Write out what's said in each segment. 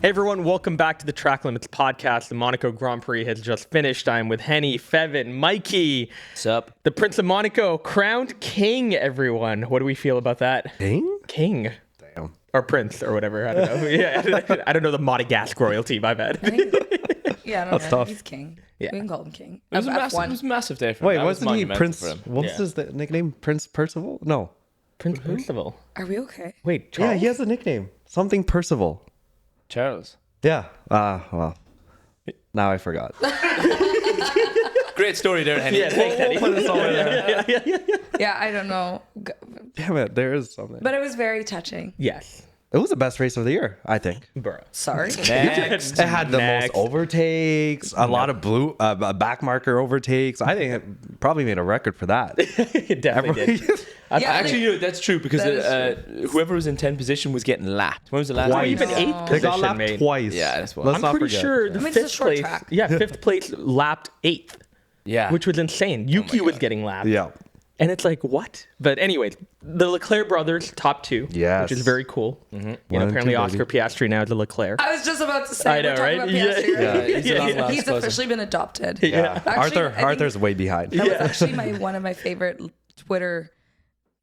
Hey everyone, welcome back to the Track Limits podcast. The Monaco Grand Prix has just finished. I'm with Henny, Feven, Mikey. What's up? The Prince of Monaco, crowned king, everyone. What do we feel about that? King? King. Damn. Or prince, or whatever. I don't know. Yeah, I don't know the Monegasque royalty, my bad. I don't know. tough. He's king. Yeah. We can call him king. It was, F1. it was a massive day for him. Wait, That was wasn't he monumental Prince? for him. What was Yeah. his nickname? Prince Percival? No. Prince Percival. Are we okay? Wait, Charles? Yeah, he has a nickname. Something Percival. Charles. Yeah. Well. Now I forgot. Great story there, Henny. Yeah, thanks, Henny. Put us over there. Yeah, I don't know. Damn it, there is something. But it was very touching. Yes. It was the best race of the year, I think. Bro. Sorry. Next. It had the Next. most overtakes, a lot of blue back marker overtakes. I think it probably made a record for that. It definitely did. Yeah, Actually, you know, that's true because That is whoever was in 10th position was getting lapped. When was the last Or Twice. even No. 8th They got position, lapped mate. twice. Yeah, that's what. Let's I'm not pretty forget. sure the I mean, it's a fifth short place. track. Yeah, fifth place lapped 8th, Yeah. which was insane. Yuki was getting lapped. Yeah. And it's like, what? But anyways, the Leclerc brothers, top two. Yes. Which is very cool. You know, One and apparently two, Oscar Piastri now is a Leclerc. I was just about to say. I know, we're talking right? About Piastri, Yeah. right? Yeah, he's a long lost He's cousin. officially been adopted. Yeah. Actually, I think Arthur's way behind. That was actually one of my favorite Twitter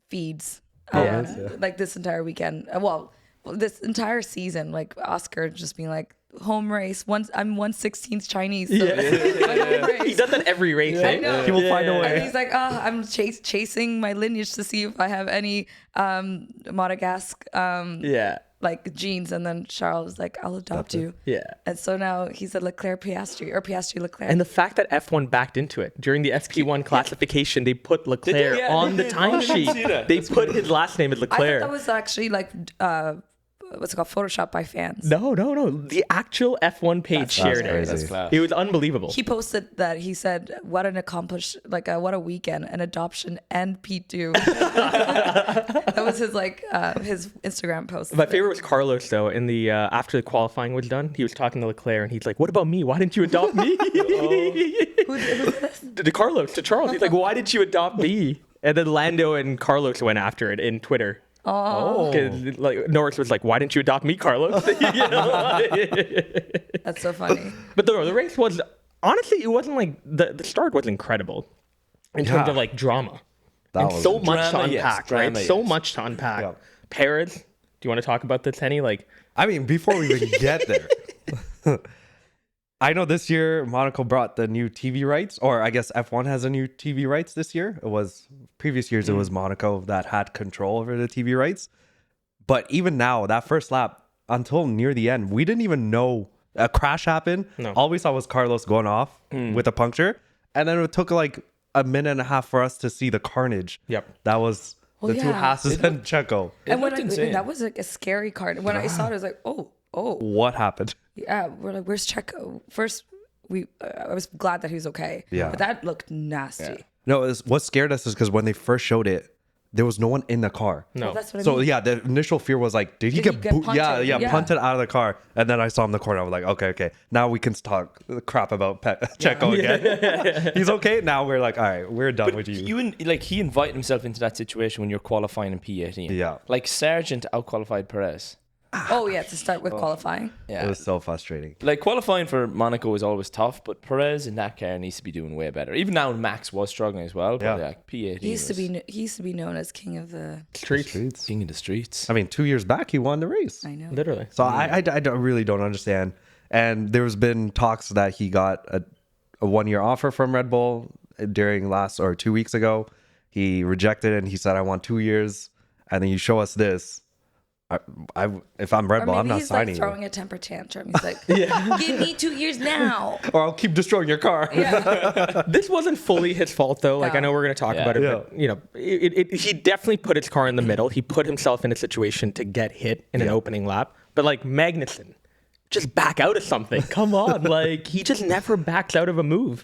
feeds. Yeah. Like this entire weekend. Well, this entire season, like Oscar just being like, home race. I'm 1/16th Chinese. So my home race. He does that every race. I eh? know. He will find a And way. he's like, oh, I'm chasing my lineage to see if I have any Monegasque Yeah. like genes. And then Charles was like, I'll adopt you. Yeah. And so now he's a Leclerc Piastri or Piastri Leclerc. And the fact that F1 backed into it during the FP1 classification, they put Leclerc Yeah, on the they did. I didn't see timesheet. that. They That's put his last name as I thought Leclerc. that was actually like what's it called, Photoshop by fans. No. The actual F1 page shared it. crazy. That's class. It was unbelievable. He posted that he said, "What an what a weekend, an adoption and P2." That was his his Instagram post. My favorite was Carlos though. In the after the qualifying was done, he was talking to Leclerc and he's like, "What about me? Why didn't you adopt me?" Who's this? to Carlos, to Charles, he's like, "Why didn't you adopt me?" And then Lando and Carlos went after it in Twitter. Oh, 'Cause, like Norris was like, "Why didn't you adopt me, Carlos?" You know? that's so funny. But the race was honestly, it wasn't like the start was incredible in terms Yeah. of like drama. That And was so much to Drama, yes. unpack, right? Drama, So yes. much to unpack. Yeah. Perez, do you want to talk about this, Henny? Like, I mean, before we even get there, I know this year Monaco brought the new TV rights, or I guess F1 has a new TV rights this year. It was previous years, it was Monaco that had control over the TV rights. But even now, that first lap, until near the end, we didn't even know a crash happened. No. All we saw was Carlos going off with a puncture. And then it took like a minute and a half for us to see the carnage. Yep. That was Well, the two yeah. Hasses and Checo. And when looked insane. that was like a scary card. When I saw it, I was like, oh, What happened? yeah. We're like, where's Checo? First, I was glad that he was okay. Yeah. But that looked nasty. No, what scared us is because when they first showed it, there was no one in the car. no. Well, that's what I So mean. yeah, the initial fear was like, did he Did he get, get punted? Yeah. punted out of the car? And then I saw him in the corner. I was like, okay, now we can talk crap about Checo again. He's okay. Now we're like, all right, we're done with you. He invited himself into that situation when you're qualifying in P18. Yeah. Like Sargent outqualified Perez. Oh yeah, to start with qualifying. Yeah. It was so frustrating. Like qualifying for Monaco is always tough, but Perez in that car needs to be doing way better. Even now, Max was struggling as well. But Yeah. P18. He used to be known as king of the. Streets. king of the streets. I mean, 2 years back, he won the race. I know. Literally. So I really don't understand. And there's been talks that he got a 1-year offer from Red Bull during 2 weeks ago. He rejected it and he said, I want 2 years. And then you show us this. If I'm Red Or Bull, I'm maybe not he's like signing you. throwing a temper tantrum. He's like, give me 2 years now. Or I'll keep destroying your car. Yeah. This wasn't fully his fault though. Like I know we're going to talk Yeah. about it, Yeah. but you know, he definitely put his car in the middle. He put himself in a situation to get hit in an opening lap. But like Magnussen, just back out of something. Come on, like he just never backs out of a move.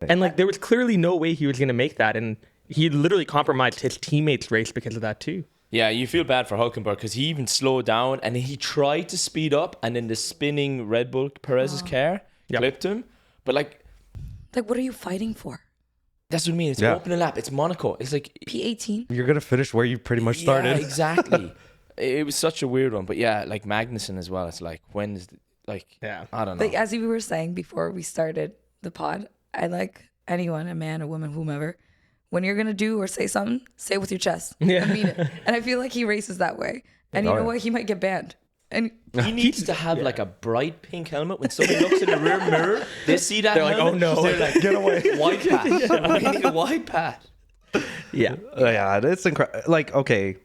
And like there was clearly no way he was going to make that, and he literally compromised his teammates' race because of that too. Yeah, you feel bad for Hulkenberg because he even slowed down and he tried to speed up, and then the spinning Red Bull Perez's car clipped him. But like, What are you fighting for? that's what I mean. It's opening lap. It's Monaco. It's like P18? You're going to finish where you pretty much started. Yeah, exactly. It was such a weird one, but yeah, like Magnussen as well. It's like like, Yeah. I don't know. Like, as we were saying before we started the pod, I like anyone, a man, a woman, whomever. When you're gonna do or say something, say it with your chest. Yeah. I mean it. And I feel like he races that way. And you know what? He might get banned. And He needs to have like a bright pink helmet. When somebody looks in the rear mirror, they see that They're like, helmet, "Oh, no." they're like, Get away. white pat. We need a white pat. Yeah. Yeah, it's incredible. Like, okay,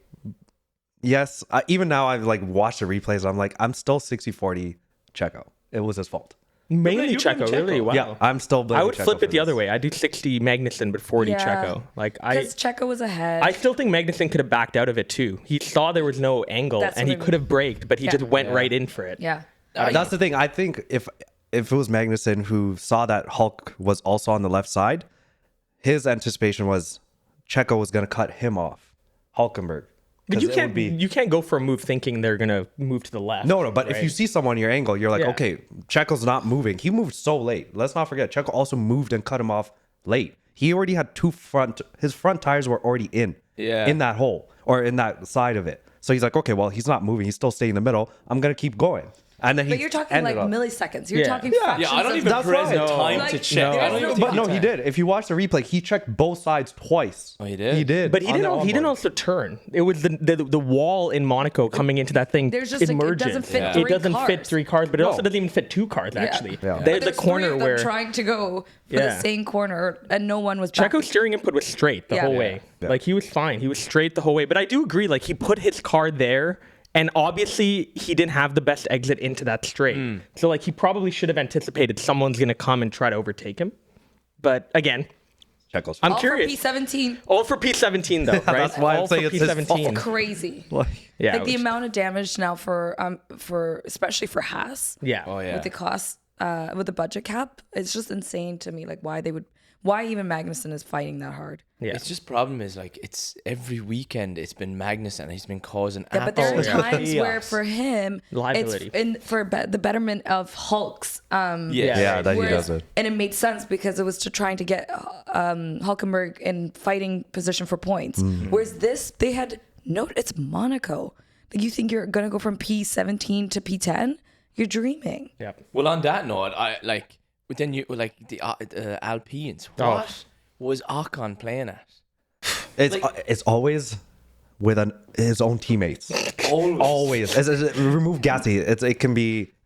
yes, even now I've like watched the replays. I'm like, I'm still 60-40 Checo. It was his fault. Mainly you blame Checo, Checo. really. Wow. Yeah, I'm still blaming I would Checo flip for it the other this. way. I do 60 Magnussen, but 40 Yeah. Checo. Like because Checo was ahead. I still think Magnussen could have backed out of it too. He saw there was no angle That's and what he I mean. could have braked, but he Yeah. just went right in for it. yeah. That's the thing. I think if it was Magnussen who saw that Hulk was also on the left side, his anticipation was Checo was going to cut him off, Hulkenberg. But 'Cause you it can't would be you can't go for a move thinking they're gonna move to the left. no. But if right? you see someone in your angle, you're like, Yeah. okay, Checo's not moving. He moved so late. Let's not forget, Checo also moved and cut him off late. He already had his front tires were already in that hole or in that side of it. So he's like, okay, well, he's not moving. He's still staying in the middle. I'm gonna keep going. And then he But you're talking like ended up. milliseconds. You're Yeah. talking Yeah. fractions. Yeah, I don't of even That's press right. the time Like, to check. there's I don't no even But take no, the he time. did. If you watch the replay, he checked both sides twice. Oh, he did? He did. But he on didn't. the He didn't onboard. also turn. It was the wall in Monaco coming into that thing. There's just, like, it emergent. doesn't fit It three doesn't fit cars. 3 cars, but it No. also doesn't even fit 2 cars. Actually, Yeah. there's a There's corner three of them where trying to go for Yeah. the same corner, and no one was. Checo's backing. steering input was straight the Yeah. whole Yeah. way. Yeah. Like he was fine. He was straight the whole way. But I do agree. Like he put his car there, and obviously he didn't have the best exit into that straight. So like he probably should have anticipated someone's gonna come and try to overtake him. But again, Checo's I'm All curious. For P17, All for P17 though, right? that's why I'm All for saying it's his fault. crazy. Yeah, Like the which- amount of damage now for especially for Haas. yeah. Oh, yeah. With the cost, with the budget cap, it's just insane to me. Like why even Magnussen is fighting that hard. Yeah. It's just problem is like it's every weekend it's been Magnussen and he's been causing Yeah, but there are absolute times where chaos. for him, Liability. it's for the betterment of Hulk's. Yeah, that he Whereas- does it. And it made sense because it was to trying to get Hulkenberg in fighting position for points. Mm-hmm. Whereas this, they had it's Monaco. Like you think you're gonna go from P17 to P10? You're dreaming. Yeah. Well, on that note, I like then you like the Alpines. Oh. What was Ocon playing at? It's always with his own teammates. Always. Remove Gasly.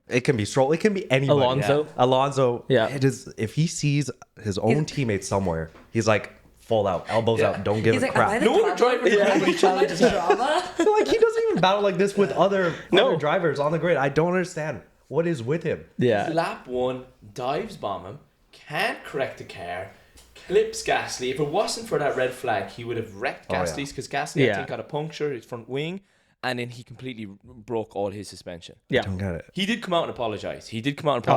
It can be Stroll. It can be anybody. Alonso. Alonso. Yeah. It is if he sees his own teammates somewhere, he's like full out, elbows out. Don't give He's a like, crap. am I the No other problem? driver Am I really challenges too much drama? Like he doesn't even battle like this with other No. drivers on the grid. I don't understand what is with him. Yeah. Lap 1, dives bomb him, can't correct the car, clips Gasly. If it wasn't for that red flag, he would have wrecked Oh, yeah. Gasly's because Gasly I Yeah. think got a puncture his front wing, and then he completely broke all his suspension. Yeah. Don't get it. He did come out and apologize. Oh,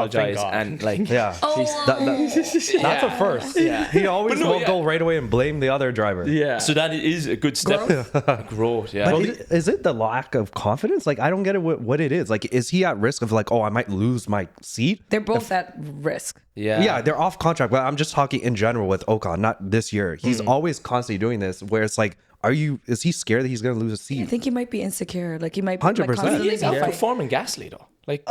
thank God. And like Yeah. That's a first. Yeah. He always But no, will yeah. go right away and blame the other driver. Yeah. So that is a good step. Growth, yeah. But is it the lack of confidence? Like, I don't get it. What it is? Like, is he at risk of like, oh, I might lose my seat? They're both at risk. Yeah, they're off contract. But I'm just talking in general with Ocon, not this year. He's always constantly doing this. Where it's like, is he scared that he's going to lose a I seat? think he might be insecure. Like he might be 100%. like, constantly he is be fighting. outperforming Gasly though. Like,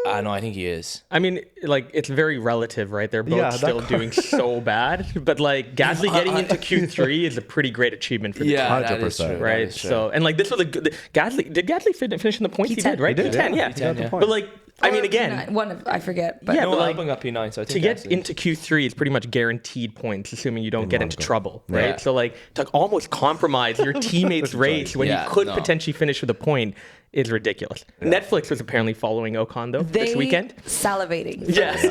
I know, I think he is. I mean, like it's very relative, right? They're both Yeah, that still doing so bad, but like Gasly getting into Q3 is a pretty great achievement for the team, Yeah, that is 100%. true. right? So, and like this was a good Gasly. Did Gasly finish in the points? He P10. did, right? He did, P10, yeah. yeah. He got the yeah. point. But like, I mean, Or again, P9, one of I forget. But Yeah, No, but like, Albon got P9, so I think to get Gasly- into Q3 is pretty much guaranteed points, assuming you don't get into Monaco. trouble, right? Yeah. So like to almost compromise your teammate's race when Yeah, you could no. potentially finish with a point is ridiculous. Netflix was apparently following Ocon though they this weekend. salivating. Yes.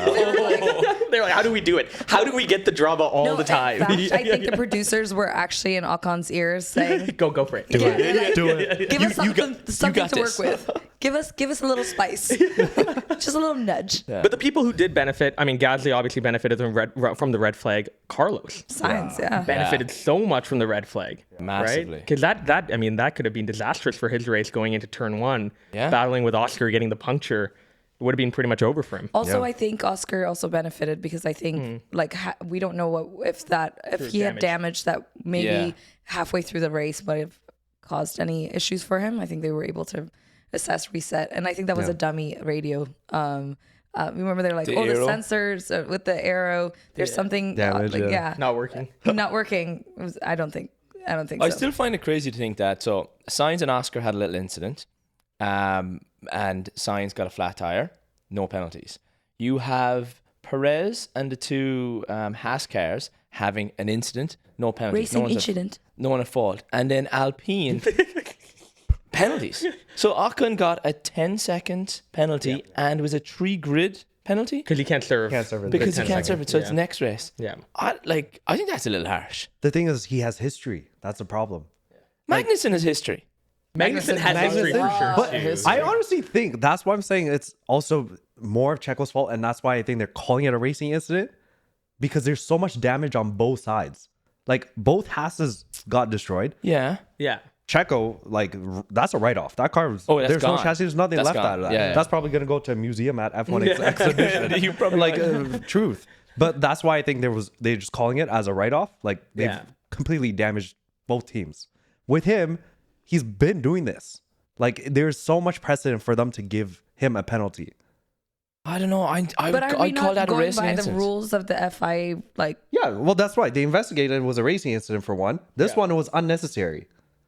They're like, how do we do it? How do we get the drama all No, the time? in fact, I think the producers were actually in Ocon's ears saying, Go for it. Do Yeah, it. Do it. "Give us something got to this." work with. Give us a little spice, just a little nudge." But the people who did benefit, I mean, Gasly obviously benefited from the red flag. Carlos Science, yeah. benefited so much from the red flag, Massively. right? Because that I mean, that could have been disastrous for his race going into turn one. Yeah. Battling with Oscar, getting the puncture, it would have been pretty much over for him. Also, Yeah. I think Oscar also benefited because I think like we don't know if he had damage that maybe Yeah. halfway through the race might have caused any issues for him. I think they were able to assess, reset. And I think that was a dummy radio. Remember they're like, The the arrow? sensors with the arrow. There's something Damage, Not working. not working. I don't think I so. still find it crazy to think that. So Sainz and Oscar had a little incident, and Sainz got a flat tire, no penalties. You have Perez and the two Haas cars having an incident, no penalties. Racing incident. No one at fault. And then Alpine, penalties. So Ocon got a 10-second penalty and was a 3-grid penalty Because he can't serve. because he 10 can't serve seconds. it. So it's next race. Yeah. I think that's a little harsh. The thing is, he has history. That's the problem. Magnussen has history. Magnussen has history for sure. But too. I honestly think that's why I'm saying it's also more of Checo's fault, and that's why I think they're calling it a racing incident, because there's so much damage on both sides. Like, both Haas's got destroyed. Yeah. Yeah. Checo, that's a write-off. That car was, That's there's no gone. chassis, there's nothing That's left gone. out of that. Yeah. That's probably going to go to a museum at F1 exhibition. You probably Truth. But that's why I think they're just calling it as a write-off. Like, they've completely damaged both teams. With him, he's been doing this. Like, there's so much precedent for them to give him a penalty. I don't know. I But are we call not that a going racing by the incident. rules of the FIA? Like Yeah, well, that's right. They investigated, it was a racing incident for one. This one was unnecessary.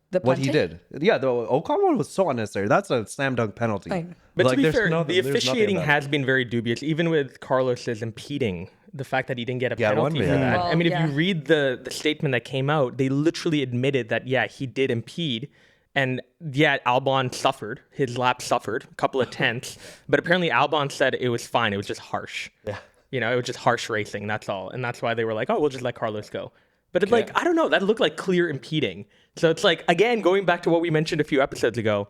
the What he punting? did. Yeah, the Ocon one was so unnecessary. That's a slam dunk penalty. Fine. But to be there's fair, nothing- the there's nothing officiating about it. has been very dubious, even with Carlos's impeding. The fact that he didn't get a Yeah, penalty one- for yeah. that. Well, I mean, yeah. if you read the statement that came out, they literally admitted that, yeah, he did impede. And yeah, Albon suffered. His lap suffered a couple of tenths. But apparently Albon said it was fine. It was just harsh. Yeah. You know, it was just harsh racing. That's all. And that's why they were like, oh, we'll just let Carlos go. But it, like, I don't know. That looked like clear impeding. So it's like, again, going back to what we mentioned a few episodes ago,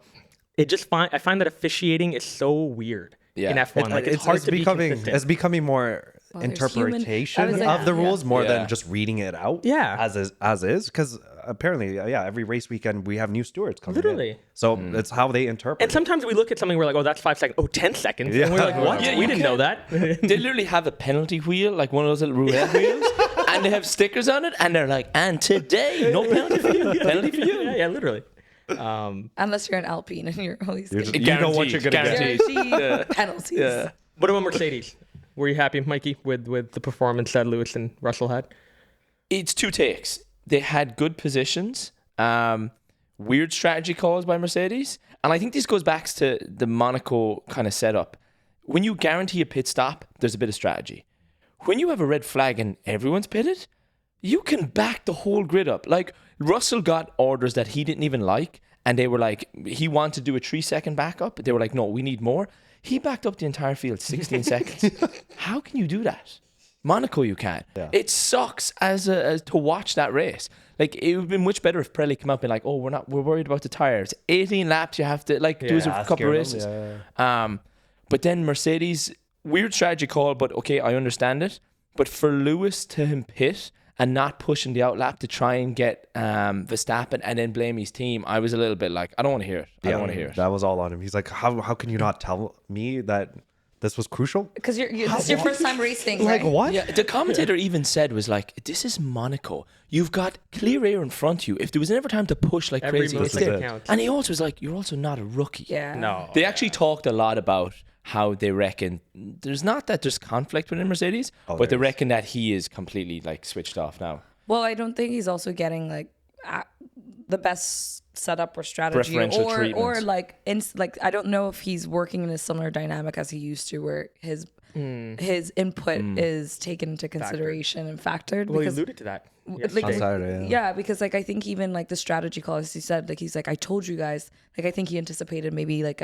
I find that officiating is so weird in F1. Like, it's hard to be consistent. It's becoming more Well, there's human- interpretation I was like, of the yeah. rules more Yeah. than just reading it out. Yeah. as is, because apparently, every race weekend we have new stewards coming. Literally. in. So it's how they interpret. And sometimes we look at something, we're like, oh, that's 5 seconds. Oh, 10 seconds. And we're like, what? Yeah, we you didn't know that. They literally have a penalty wheel, like one of those little roulette wheels, and they have stickers on it, and they're like, and today, no penalty for you. Penalty for you. yeah, literally. Unless you're an Alpine and you're always You're just- getting you know what you're gonna get. guaranteed penalties. Yeah. What about Mercedes? Were you happy, Mikey, with the performance that Lewis and Russell had? It's two takes. They had good positions, weird strategy calls by Mercedes, and I think this goes back to the Monaco kind of setup. When you guarantee a pit stop, there's a bit of strategy. When you have a red flag and everyone's pitted, you can back the whole grid up. Like, Russell got orders that he didn't even like, and they were like, he wanted to do a 3-second backup. They were like, no, we need more. He backed up the entire field 16 seconds. How can you do that? Monaco, you can. Yeah. It sucks as to watch that race. Like, it would have been much better if Pirelli came up and like, oh, we're worried about the tires. 18 laps, you have to do a couple of races. But then Mercedes, weird strategy call, but okay, I understand it. But for Lewis to him pit and not pushing the outlap to try and get Verstappen and then blame his team, I was a little bit like, I don't want to hear it. I don't want to hear it. That was all on him. He's like, how can you not tell me that this was crucial? Because this is your first time racing, Like, right? what? Yeah, the commentator even said was like, this is Monaco. You've got clear air in front of you. If there was ever time to push like Every crazy, it's mistake there. counts. And he also was like, you're also not a rookie. Yeah. No. They actually talked a lot about how they reckon there's not that there's conflict within Mercedes, but they there is. reckon that he is completely like switched off now. Well, I don't think he's also getting like the best setup or strategy, Preferential or treatment. like I don't know if he's working in a similar dynamic as he used to, where his input is taken into consideration and factored. Well, he because alluded to that. like, yesterday. On Saturday, yeah, because like I think even like the strategy call, as he said, like he's like, I told you guys, like I think he anticipated maybe like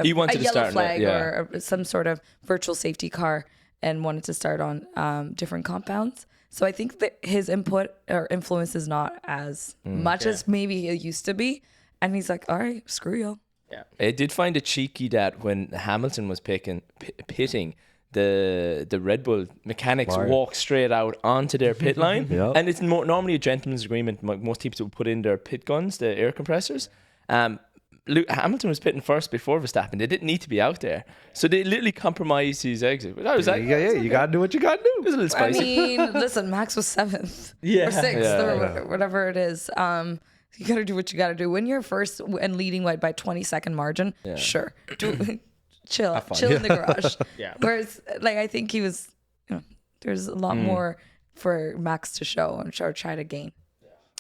He wanted a to yellow start flag yeah. or some sort of virtual safety car, and wanted to start on different compounds. So I think that his input or influence is not as much as maybe it used to be. And he's like, all right, screw y'all. Yeah. I did find it cheeky that when Hamilton was pitting, the Red Bull mechanics walked straight out onto their pit line. Yeah. And it's normally a gentleman's agreement. Most teams would put in their pit guns, the air compressors. Hamilton was pitting first before Verstappen. They didn't need to be out there. So they literally compromised his exit. But I was like, You gotta do what you gotta it was do. a little I spicy. mean, listen, Max was 7th Yeah. or 6th Yeah, or whatever it is. You got to do what you got to do. When you're first and leading by 20-second margin, sure. Chill in the garage. Yeah. Whereas, like, I think he was, there's a lot more for Max to show and try to gain.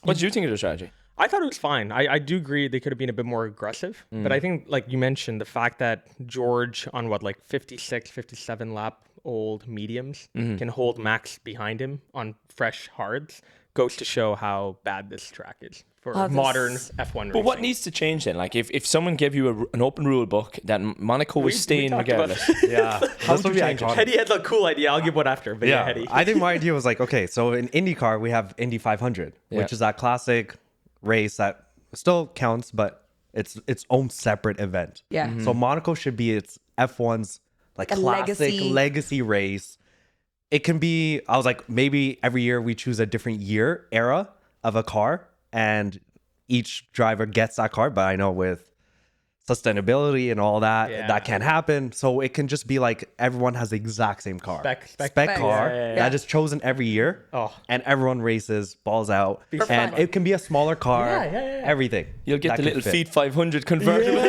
What did you think of the strategy? I thought it was fine. I do agree they could have been a bit more aggressive. But I think, like you mentioned, the fact that George on 56, 57 lap old mediums can hold Max behind him on fresh hards goes to show how bad this track is for modern F1 racing. But what needs to change then? Like, if someone gave you an open rule book that Monaco was staying talked about regardless. Yeah. This would be iconic. Henny had a cool idea. I'll give one after. But yeah, Henny. I think my idea was like, okay, so in IndyCar, we have Indy 500, which is that classic race that still counts, but it's its own separate event. Yeah. So Monaco should be its F1's like A classic legacy. legacy race. It can be, I was like, maybe every year we choose a different era of a car and each driver gets that car. But I know with sustainability and all that, that can't happen. So it can just be like everyone has the exact same car. Spec car Yeah. that is chosen every year. Oh. And everyone races, balls out. For And fun. it can be a smaller car. Yeah. Everything. You'll get that the can little fit. Feet 500 convertible.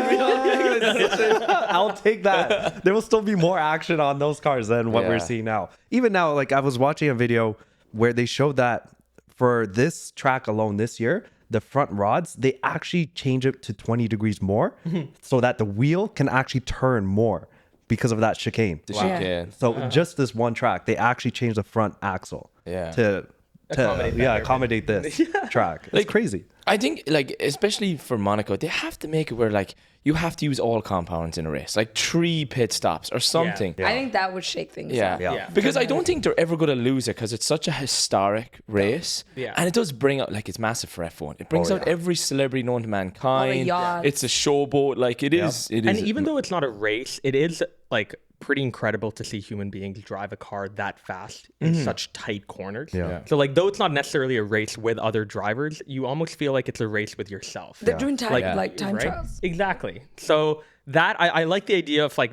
I'll take that. There will still be more action on those cars than what Yeah. we're seeing now. Even now, like I was watching a video where they showed that for this track alone this year, the front rods, they actually change it to 20 degrees more so that the wheel can actually turn more because of that chicane. Yeah. So just this one track, they actually changed the front axle to accommodate this track. It's crazy. I think, like, especially for Monaco, they have to make it where, like, you have to use all compounds in a race, like 3 pit stops or something. I think that would shake things Yeah. up. Yeah. Because I don't think they're ever going to lose it because it's such a historic race. Yeah. And it does bring out, like, it's massive for F1. It brings out every celebrity known to mankind. yachts. It's a showboat. Like, it is. It And is. even though it's not a race, it is like pretty incredible to see human beings drive a car that fast in such tight corners. Yeah. So like, though it's not necessarily a race with other drivers, you almost feel like it's a race with yourself. They're doing time Right? trials. Exactly. So that I like the idea of like,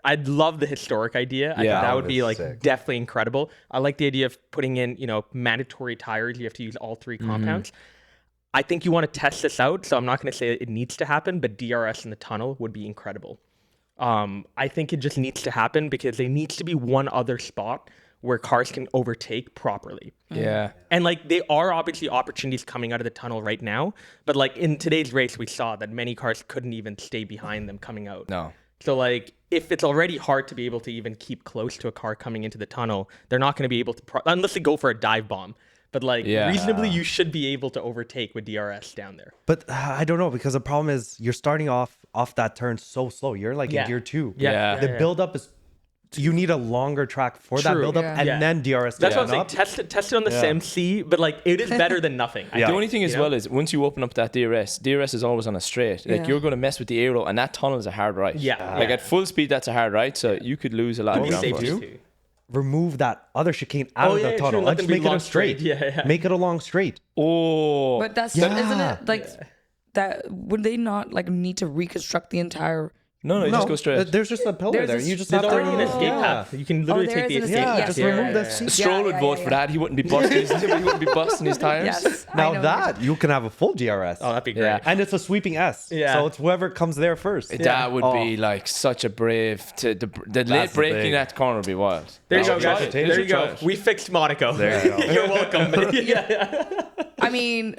I'd love the historic idea. I think Yeah. that would be like sick. definitely incredible. I like the idea of putting in, mandatory tires. You have to use all 3 compounds. I think you want to test this out. So I'm not going to say it needs to happen, but DRS in the tunnel would be incredible. I think it just needs to happen because there needs to be one other spot where cars can overtake properly. Yeah. And like, they are obviously opportunities coming out of the tunnel right now, but like in today's race, we saw that many cars couldn't even stay behind them coming out. No. So like, if it's already hard to be able to even keep close to a car coming into the tunnel, they're not going to be able to, unless they go for a dive bomb. But like, reasonably, you should be able to overtake with DRS down there. But I don't know, because the problem is you're starting off that turn so slow. You're like in gear 2. Yeah. The buildup is, you need a longer track for that True. buildup Yeah. and Yeah. then DRS. That's what I'm going saying. up. Test it on the SimC, but like, it is better than nothing. The only thing as well is once you open up that DRS is always on a straight. Like, Yeah. you're going to mess with the aero, and that tunnel is a hard right. Yeah. Like, at full speed, that's a hard right. So you could lose a lot of Be ground safe force. too. Remove that other chicane out Oh, of yeah, the true. tunnel. Let Let's them be make it long a straight. straight. Yeah. Make it a long straight. Oh. But that's Yeah. isn't it like that? Would they not like need to reconstruct the entire? No, you just go straight. There's just a pillar There's there. a- You just There's have already an to escape path. You can literally there take the is an escape escape- path. yes, just yeah, remove yeah, that yeah. seat. Stroll would vote for that. He wouldn't be busting his, he wouldn't be busting his tires. Yes. I Now know. that you can have a full DRS. Oh, that'd be great. Yeah. And it's a sweeping S. Yeah. So it's whoever comes there first. That would be like such a brave the late That's the breaking thing. that corner would be wild. There you No, go, try guys. it. There you Try go. it. We fixed Monaco. There you go. You're welcome. Yeah. I mean,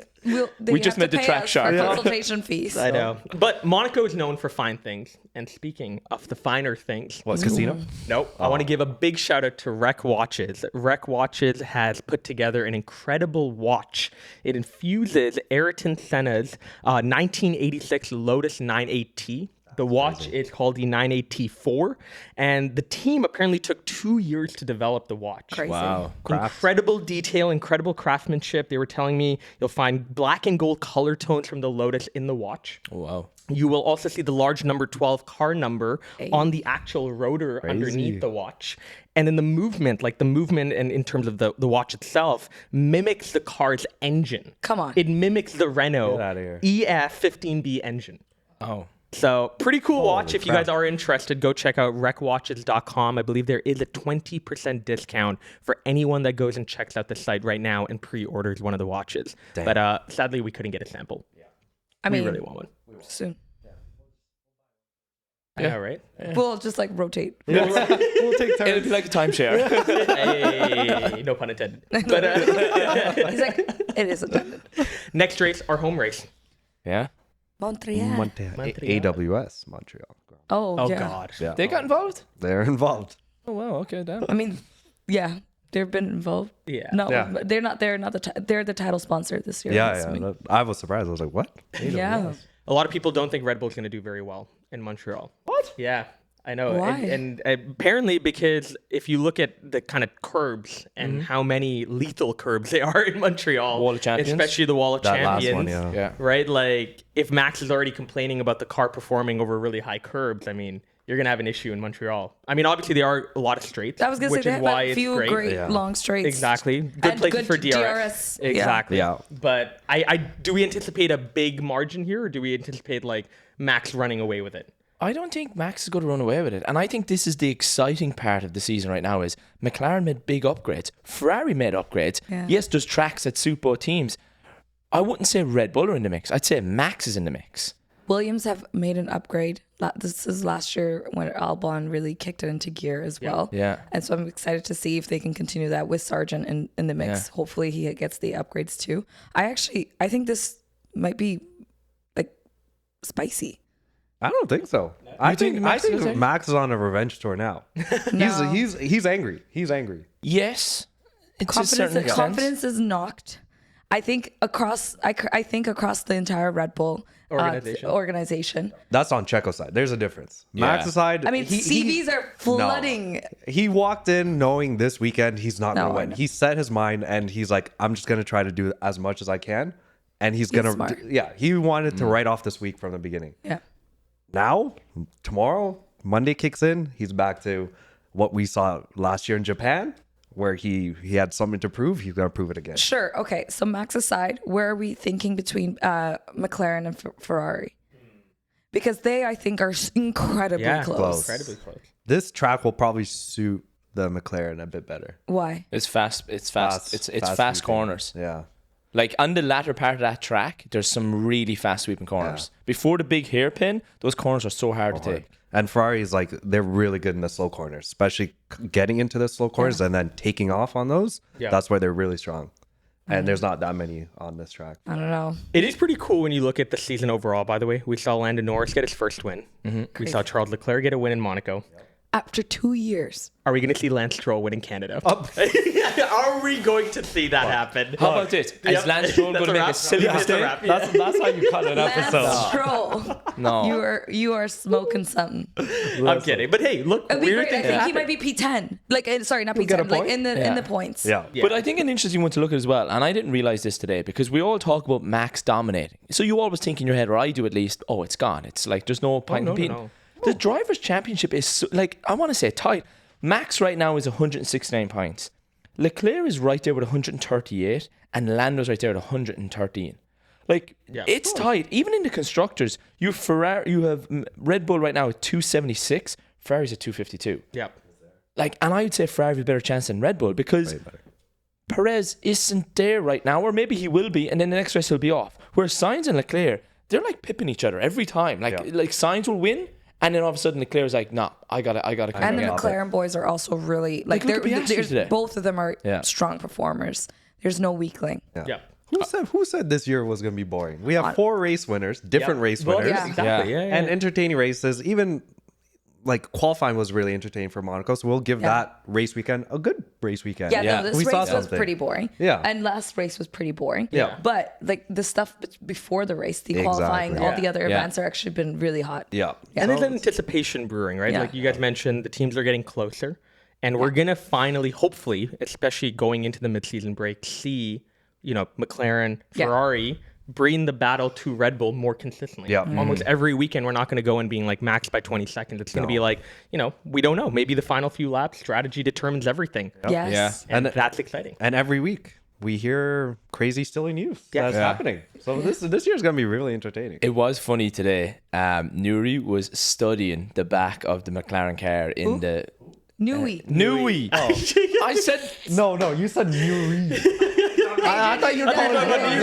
We just made the track sharper. Consultation fees. I know. But Monaco is known for fine things. And speaking of the finer things, What, casino? nope. I want to give a big shout out to Rec Watches. Rec Watches has put together an incredible watch. It infuses Ayrton Senna's 1986 Lotus 98T. The watch is called the 98T4, and the team apparently took 2 years to develop the watch. Crazy. Wow. Incredible detail, incredible craftsmanship. They were telling me you'll find black and gold color tones from the Lotus in the watch. Oh, wow. You will also see the large number 12 car number on the actual rotor underneath the watch. And then the movement, and in terms of the watch itself, mimics the car's engine. Come on. It mimics the Renault Get outta here. EF15B engine. Oh. So pretty cool watch. If you crap. guys are interested, go check out recwatches.com. I believe there is a 20% discount for anyone that goes and checks out the site right now and pre-orders one of the watches. Damn. But sadly, we couldn't get a sample. I We mean, really want one. soon. Yeah, right? We'll just like rotate. We'll take It'll turns. be like a timeshare. Hey, no pun intended. But He's like, it is intended. next race, our home race. Yeah. Montreal. Montreal. AWS Montreal. Oh, Oh, yeah. God. Yeah, They got involved? they're involved. Oh, wow. Okay, damn. I mean, yeah, they've been involved. Yeah. No, Yeah. but they're not. They're not they're the title sponsor this year. Yeah, That's yeah. me. I was surprised. I was like, what? Yeah. A lot of people don't think Red Bull's going to do very well in Montreal. What? Yeah, I know. Why? And apparently because if you look at the kind of curbs and how many lethal curbs they are in Montreal, Wall of Champions? especially the Wall of That last Champions, one, yeah. Yeah. right? Like if Max is already complaining about the car performing over really high curbs, I mean, you're going to have an issue in Montreal. I mean, obviously there are a lot of straights, I was gonna say which they is have why a it's few great Yeah. long straights. Exactly. Good And places good for DRS. DRS. Yeah. Exactly. Yeah. But I do we anticipate a big margin here, or do we anticipate like Max running away with it? I don't think Max is going to run away with it. And I think this is the exciting part of the season right now is McLaren made big upgrades. Ferrari made upgrades. Yeah. Yes, there's tracks that suit both teams. I wouldn't say Red Bull are in the mix. I'd say Max is in the mix. Williams have made an upgrade. This is last year when Albon really kicked it into gear as well. Yeah. And so I'm excited to see if they can continue that with Sargent in the mix. Yeah. Hopefully he gets the upgrades too. I think this might be like spicy. I don't think so. I think Max is angry? Max is on a revenge tour now. No. He's angry. He's angry. Yes. It's a certain extent. Confidence is knocked. I think across the entire Red Bull organization. That's on Checo's side. There's a difference. Max's side. I mean, CVs are flooding. He walked in knowing this weekend he's not No, going to I win. know. He set his mind and he's like, I'm just going to try to do as much as I can. And he's going smart. to, yeah, he wanted to write off this week from the beginning. Yeah. Now, tomorrow, Monday kicks in. He's back to what we saw last year in Japan, where he had something to prove. He's going to prove it again. Sure. Okay. So Max aside, where are we thinking between McLaren and Ferrari? Because they, I think, are incredibly close. Incredibly close. This track will probably suit the McLaren a bit better. Why? It's fast. It's fast. It's fast sweeping. corners. Yeah. Like on the latter part of that track, there's some really fast sweeping corners. Before the big hairpin, those corners are so hard to take. And Ferrari is like, they're really good in the slow corners, especially getting into the slow corners and then taking off on those. Yeah. That's where they're really strong. And there's not that many on this track. I don't know. It is pretty cool when you look at the season overall, by the way. We saw Lando Norris get his first win. We saw Charles Leclerc get a win in Monaco. After 2 years. Are we going to see Lance Stroll win in Canada? Are we going to see that happen? How about this? Is Lance Stroll going to make a silly That's a mistake? wrap. Yeah. That's how you cut an Lance Stroll. No. You are smoking something. I'm kidding. But hey, look, It'd be weird great. I things think he happen. might be P10. Like, sorry, not get a P10. Like point? in the points. Yeah. But I think an interesting one to look at as well, and I didn't realize this today because we all talk about Max dominating. So you always think in your head, or I do at least, oh, it's gone. It's like there's no point in competing. no. The Drivers' Championship is so, like, I want to say tight. Max right now is 169 points. Leclerc is right there with 138, and Lando's right there at 113. Like, it's tight. Even in the constructors, you have Red Bull right now at 276, Ferrari's at 252. Yeah. Like, and I would say Ferrari has a better chance than Red Bull because Perez isn't there right now, or maybe he will be, and then the next race he'll be off. Whereas Sainz and Leclerc, they're like pipping each other every time. Like Sainz will win, and then all of a sudden Leclerc's like, nah, I gotta. And the McLaren boys are also really like look at Piastri today. both of them are Yeah. strong performers. There's no weakling. Yeah. Who said this year was going to be boring? We have 4 race winners, different race winners, yeah. Exactly. Yeah. and entertaining races. Even like qualifying was really entertaining for Monaco. So we'll give that race weekend a good race weekend. No, this we saw race was something. pretty boring. Yeah. And last race was pretty boring. Yeah. But like the stuff before the race, the qualifying, Exactly. all the other Yeah. events are actually been really hot. Yeah. And there's an anticipation brewing, right? Yeah. Like you guys mentioned, the teams are getting closer. And we're going to finally, hopefully, especially going into the midseason break, see, McLaren, Ferrari bring the battle to Red Bull more consistently. Yeah. Almost every weekend, we're not going to go and being like max by 20 seconds. It's going to be like, we don't know. Maybe the final few laps, strategy determines everything. Yes. Yeah. And that's exciting. And every week. we hear crazy, silly news that's Yeah. happening. So this year's gonna be really entertaining. It was funny today. Nuri was studying the back of the McLaren car in the Nui. Nui. I said No, you said Nuri. I thought you were calling it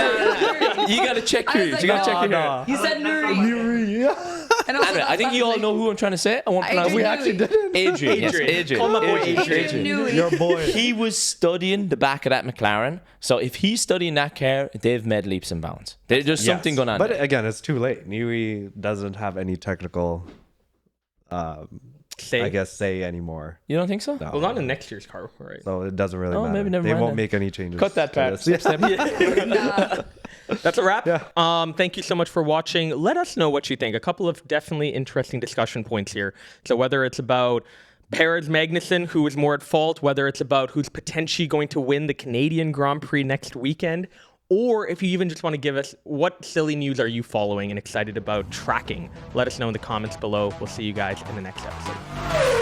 nah. You gotta check I was your. like, You gotta check your. no. You said Nuri. Nuri. Yeah. And also, Anyway, I think you all know who I'm trying to say. I won't pronounce. Adrian We Newey. actually did. Adrian. Yes, Adrian. Call my boy Adrian Newey. Your boy. He was studying the back of that McLaren. So if he's studying that car, they've made leaps and bounds. There's something Yes. going on. But there. again, it's too late. Nui doesn't have any technical, say anymore. You don't think so? No. Well, not in next year's car, right? So it doesn't really Oh, matter. maybe never they mind won't then. make any changes. Cut that to part. this. Yeah. That's a wrap. Yeah. Thank you so much for watching. Let us know what you think. A couple of definitely interesting discussion points here. So whether it's about Perez Magnussen, who is more at fault, whether it's about who's potentially going to win the Canadian Grand Prix next weekend, or if you even just want to give us what silly news are you following and excited about tracking, let us know in the comments below. We'll see you guys in the next episode.